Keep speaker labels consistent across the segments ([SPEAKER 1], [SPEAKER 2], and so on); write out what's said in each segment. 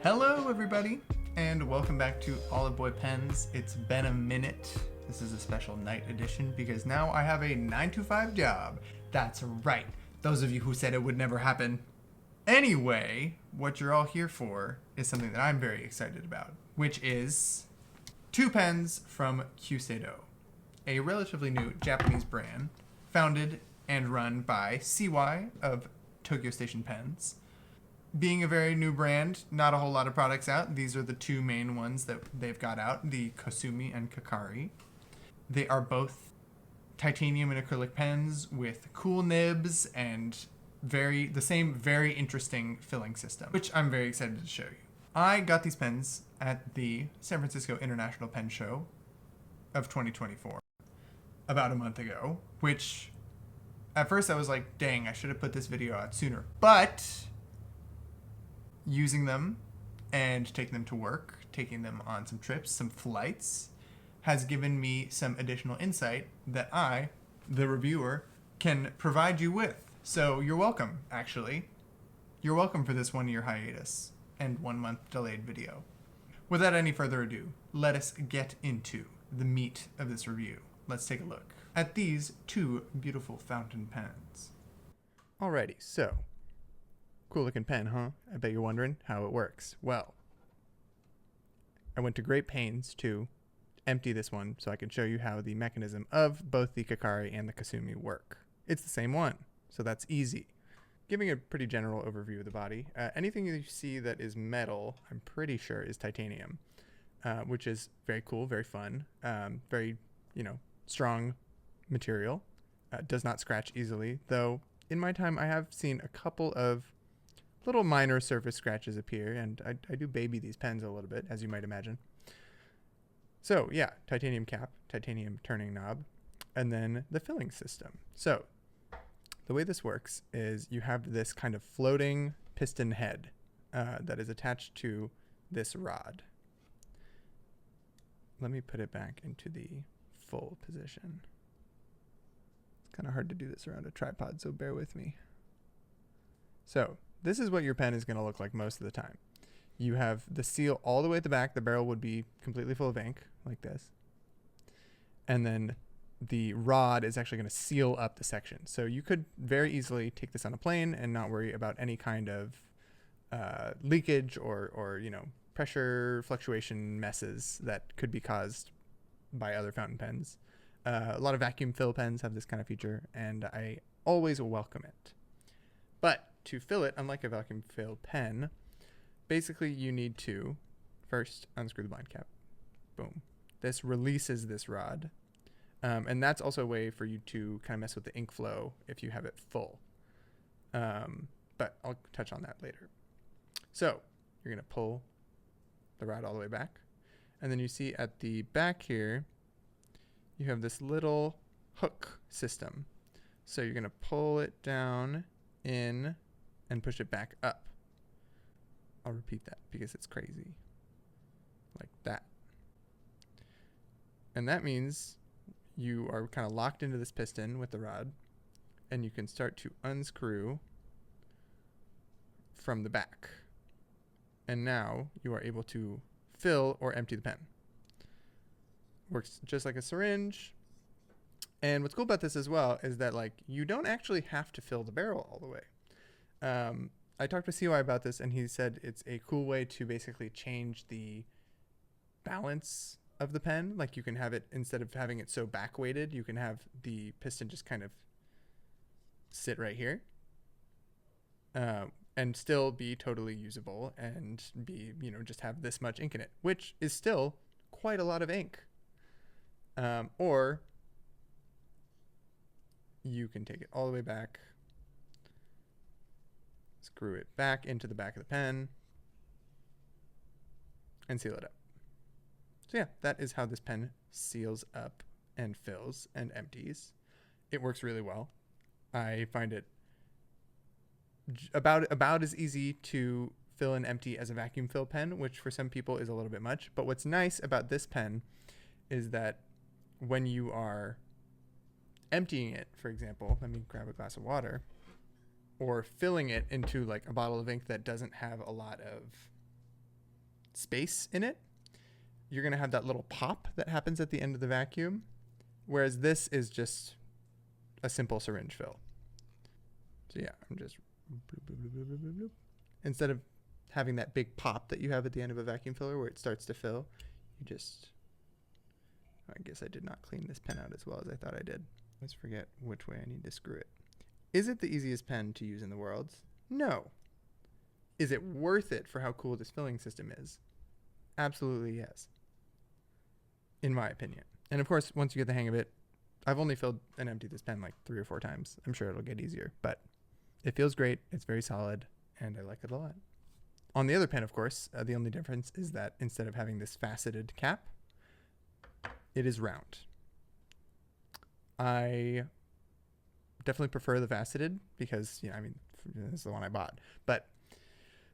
[SPEAKER 1] Hello, everybody, and welcome back to Olive Boy Pens. It's been a minute. This is a special night edition because now I have a 9 to 5 job. That's right. Those of you who said it would never happen. Anyway, what you're all here for is something that I'm very excited about, which is 2 pens from Kyuseido, a relatively new Japanese brand founded and run by CY of Tokyo Station Pens. Being a very new brand, not a whole lot of products out. These are the 2 main ones that they've got out, the Kosumi and Kakari. They are both titanium and acrylic pens with cool nibs and the same very interesting filling system, which I'm very excited to show you. I got these pens at the San Francisco International Pen Show of 2024 about a month ago, which at first I was like, dang, I should have put this video out sooner. But using them and taking them to work, taking them on some trips, some flights, has given me some additional insight that I, the reviewer, can provide you with. So you're welcome, actually. You're welcome for this 1-year hiatus and 1-month delayed video. Without any further ado, let us get into the meat of this review. Let's take a look at these 2 beautiful fountain pens. Alrighty, so cool looking pen, huh? I bet you're wondering how it works. Well, I went to great pains to empty this one so I can show you how the mechanism of both the Kakari and the Kosumi work. It's the same one, so that's easy. Giving a pretty general overview of the body, anything you see that is metal, I'm pretty sure is titanium, which is very cool, very fun, very, strong material. Does not scratch easily, though in my time I have seen a couple of little minor surface scratches appear, and I do baby these pens a little bit, as you might imagine. So yeah, titanium cap, titanium turning knob, and then the filling system. So the way this works is you have this kind of floating piston head that is attached to this rod. Let me put it back into the full position. It's kind of hard to do this around a tripod, so bear with me. So this is what your pen is going to look like most of the time. You have the seal all the way at the back. The barrel would be completely full of ink, like this. And then the rod is actually going to seal up the section. So you could very easily take this on a plane and not worry about any kind of leakage or pressure fluctuation messes that could be caused by other fountain pens. A lot of vacuum fill pens have this kind of feature, and I always welcome it. But to fill it, unlike a vacuum fill pen, basically you need to first unscrew the blind cap. Boom. This releases this rod. And that's also a way for you to kind of mess with the ink flow if you have it full. But I'll touch on that later. So you're going to pull the rod all the way back. And then you see at the back here, you have this little hook system. So you're going to pull it down in and push it back up. I'll repeat that because it's crazy. Like that. And that means you are kind of locked into this piston with the rod, and you can start to unscrew from the back. And now you are able to fill or empty the pen. Works just like a syringe. And what's cool about this as well is that you don't actually have to fill the barrel all the way. I talked to CY about this, and he said it's a cool way to basically change the balance of the pen. Like you can have it, instead of having it so back weighted, you can have the piston just kind of sit right here and still be totally usable and be, just have this much ink in it, which is still quite a lot of ink. Or you can take it all the way back, screw it back into the back of the pen, and seal it up. So yeah, that is how this pen seals up and fills and empties. It works really well. I find it about as easy to fill and empty as a vacuum fill pen, which for some people is a little bit much. But what's nice about this pen is that when you are emptying it, for example, let me grab a glass of water, or filling it into like a bottle of ink that doesn't have a lot of space in it, you're going to have that little pop that happens at the end of the vacuum, whereas this is just a simple syringe fill. So yeah, I'm just bloop, bloop, bloop, bloop, bloop, bloop. Instead of having that big pop that you have at the end of a vacuum filler where it starts to fill, you just, I guess I did not clean this pen out as well as I thought I did. Let's forget which way I need to screw it. Is it the easiest pen to use in the world? No. Is it worth it for how cool this filling system is? Absolutely yes. In my opinion. And of course, once you get the hang of it, I've only filled and emptied this pen like 3 or 4 times. I'm sure it'll get easier, but it feels great. It's very solid, and I like it a lot. On the other pen, of course, the only difference is that instead of having this faceted cap, it is round. I definitely prefer the faceted because, I mean, this is the one I bought. But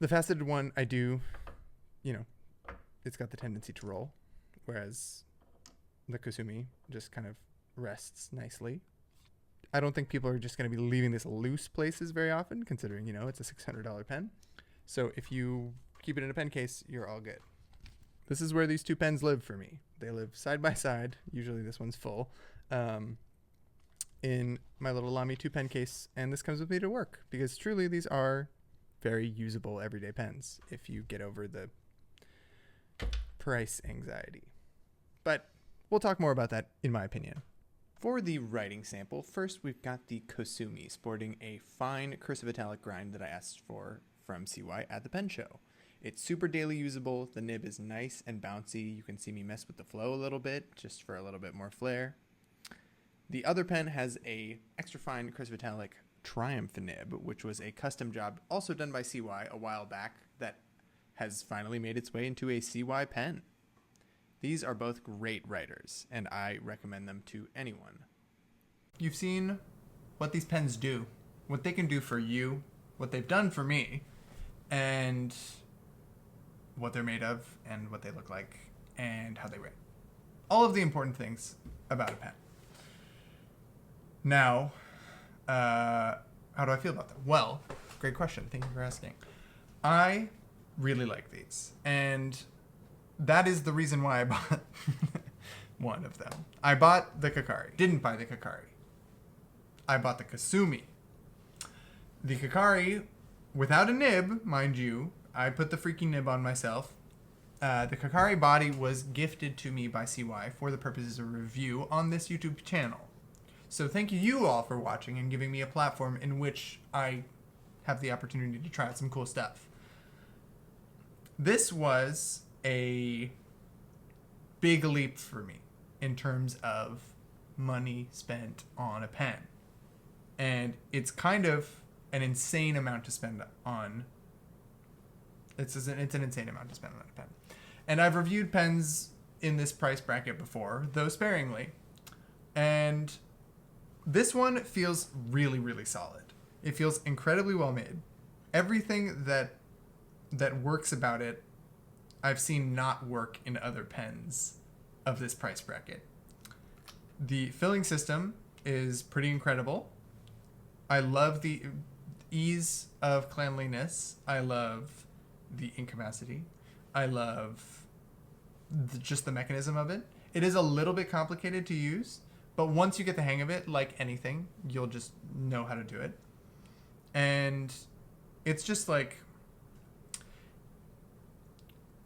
[SPEAKER 1] the faceted one, I do, it's got the tendency to roll, whereas the Kosumi just kind of rests nicely. I don't think people are just going to be leaving this loose places very often, considering, it's a $600 pen. So if you keep it in a pen case, you're all good. This is where these 2 pens live for me. They live side by side. Usually this one's full. In my little Lamy 2 pen case, and this comes with me to work because truly these are very usable everyday pens if you get over the price anxiety. But we'll talk more about that in my opinion. For the writing sample, first we've got the Kosumi sporting a fine cursive italic grind that I asked for from CY at the pen show. It's super daily usable. The nib is nice and bouncy. You can see me mess with the flow a little bit just for a little bit more flair. The other pen has a extra fine cursive italic Triumph nib, which was a custom job also done by CY a while back that has finally made its way into a CY pen. These are both great writers, and I recommend them to anyone. You've seen what these pens do, what they can do for you, what they've done for me, and what they're made of, and what they look like, and how they write. All of the important things about a pen. Now, how do I feel about them? Well, great question. Thank you for asking. I really like these, and that is the reason why I bought one of them. I bought the Kakari. Didn't buy the Kakari. I bought the Kosumi. The Kakari, without a nib, mind you, I put the freaking nib on myself. The Kakari body was gifted to me by CY for the purposes of review on this YouTube channel. So thank you all for watching and giving me a platform in which I have the opportunity to try out some cool stuff. This was a big leap for me in terms of money spent on a pen. And it's kind of an insane amount to spend on. It's an insane amount to spend on a pen. And I've reviewed pens in this price bracket before, though sparingly. And this one feels really, really solid. It feels incredibly well made. Everything that works about it, I've seen not work in other pens of this price bracket. The filling system is pretty incredible. I love the ease of cleanliness. I love the ink capacity. I love just the mechanism of it. It is a little bit complicated to use, but once you get the hang of it, like anything, you'll just know how to do it. And it's just like,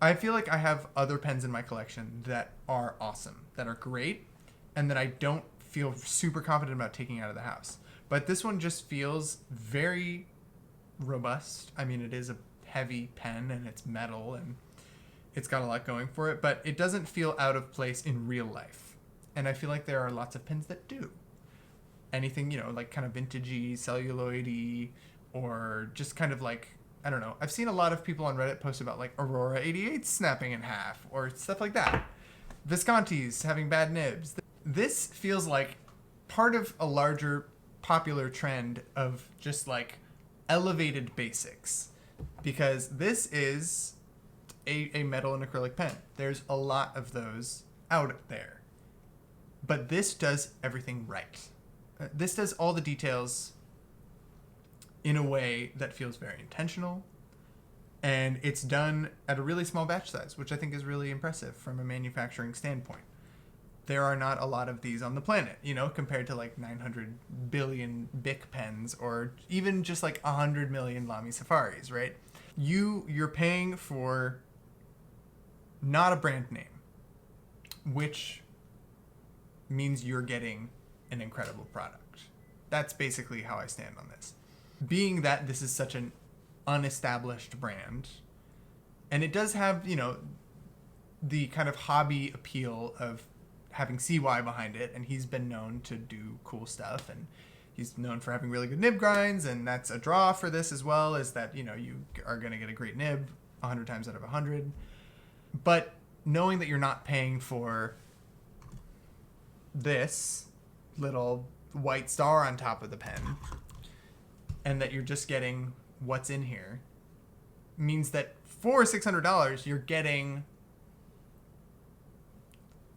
[SPEAKER 1] I feel like I have other pens in my collection that are awesome, that are great, and that I don't feel super confident about taking out of the house. But this one just feels very robust. I mean, it is a heavy pen and it's metal and it's got a lot going for it, but it doesn't feel out of place in real life. And I feel like there are lots of pens that do. Anything, like kind of vintagey, celluloid-y, or just kind of like, I don't know. I've seen a lot of people on Reddit post about like Aurora 88 snapping in half or stuff like that. Visconti's having bad nibs. This feels like part of a larger popular trend of just like elevated basics, because this is a metal and acrylic pen. There's a lot of those out there, but this does everything right. This does all the details in a way that feels very intentional, And it's done at a really small batch size, which I think is really impressive from a manufacturing standpoint. There are not a lot of these on the planet, you know, compared to like 900 billion Bic pens or even just like 100 million Lamy Safaris, right? You're paying for not a brand name, which means you're getting an incredible product. That's basically how I stand on this. Being that this is such an unestablished brand, and it does have, you know, the kind of hobby appeal of having CY behind it, and he's been known to do cool stuff, and he's known for having really good nib grinds, and that's a draw for this as well, is that, you know, you are going to get a great nib 100 times out of 100. But knowing that you're not paying for this little white star on top of the pen, and that you're just getting what's in here, means that for $600 you're getting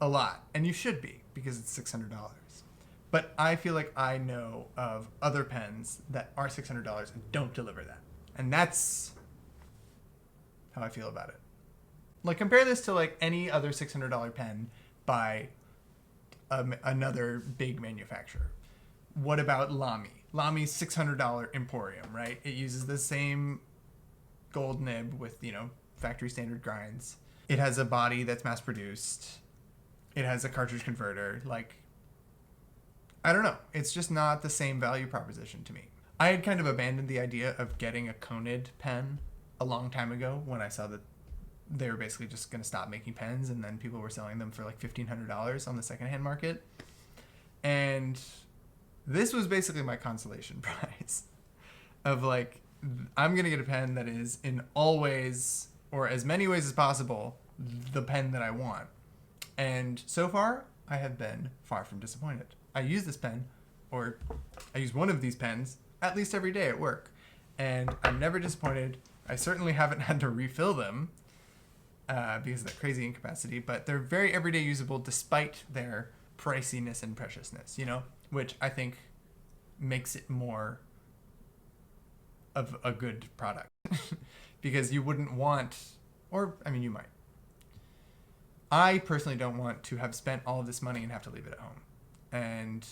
[SPEAKER 1] a lot, and you should be, because it's $600. But I feel like I know of other pens that are $600 and don't deliver that, and that's how I feel about it. Like, compare this to like any other $600 pen by another big manufacturer. What about Lamy? Lamy's $600 Emporium, right? It uses the same gold nib with, you know, factory standard grinds. It has a body that's mass produced. It has a cartridge converter. Like, I don't know. It's just not the same value proposition to me. I had kind of abandoned the idea of getting a Conid pen a long time ago when I saw that they were basically just going to stop making pens, and then people were selling them for like $1,500 on the secondhand market. And this was basically my consolation prize of like, I'm going to get a pen that is in all ways, or as many ways as possible, the pen that I want. And so far, I have been far from disappointed. I use this pen, or I use one of these pens at least every day at work, and I'm never disappointed. I certainly haven't had to refill them because of that crazy incapacity, but they're very everyday usable despite their priciness and preciousness, you know, which I think makes it more of a good product because you wouldn't want, or I mean, you might. I personally don't want to have spent all of this money and have to leave it at home. And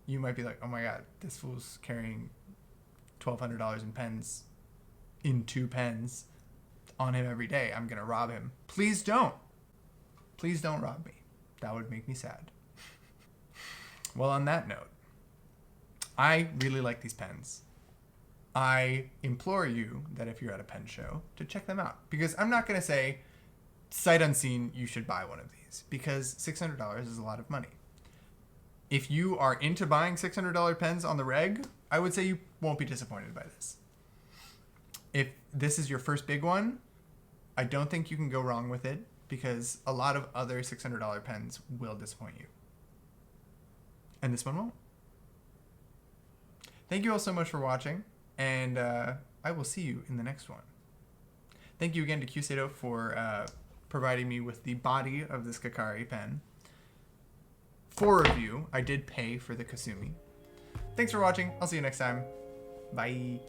[SPEAKER 1] you might be like, oh my God, this fool's carrying $1,200 in pens, in 2 pens on him every day. I'm going to rob him. Please don't. Please don't rob me. That would make me sad. Well, on that note, I really like these pens. I implore you that if you're at a pen show to check them out, because I'm not going to say sight unseen you should buy one of these, because $600 is a lot of money. If you are into buying $600 pens on the reg, I would say you won't be disappointed by this. If this is your first big one, I don't think you can go wrong with it, because a lot of other $600 pens will disappoint you. And this one won't. Thank you all so much for watching, and I will see you in the next one. Thank you again to Kyuseido for providing me with the body of this Kakari pen. For review, I did pay for the Kosumi. Thanks for watching. I'll see you next time. Bye.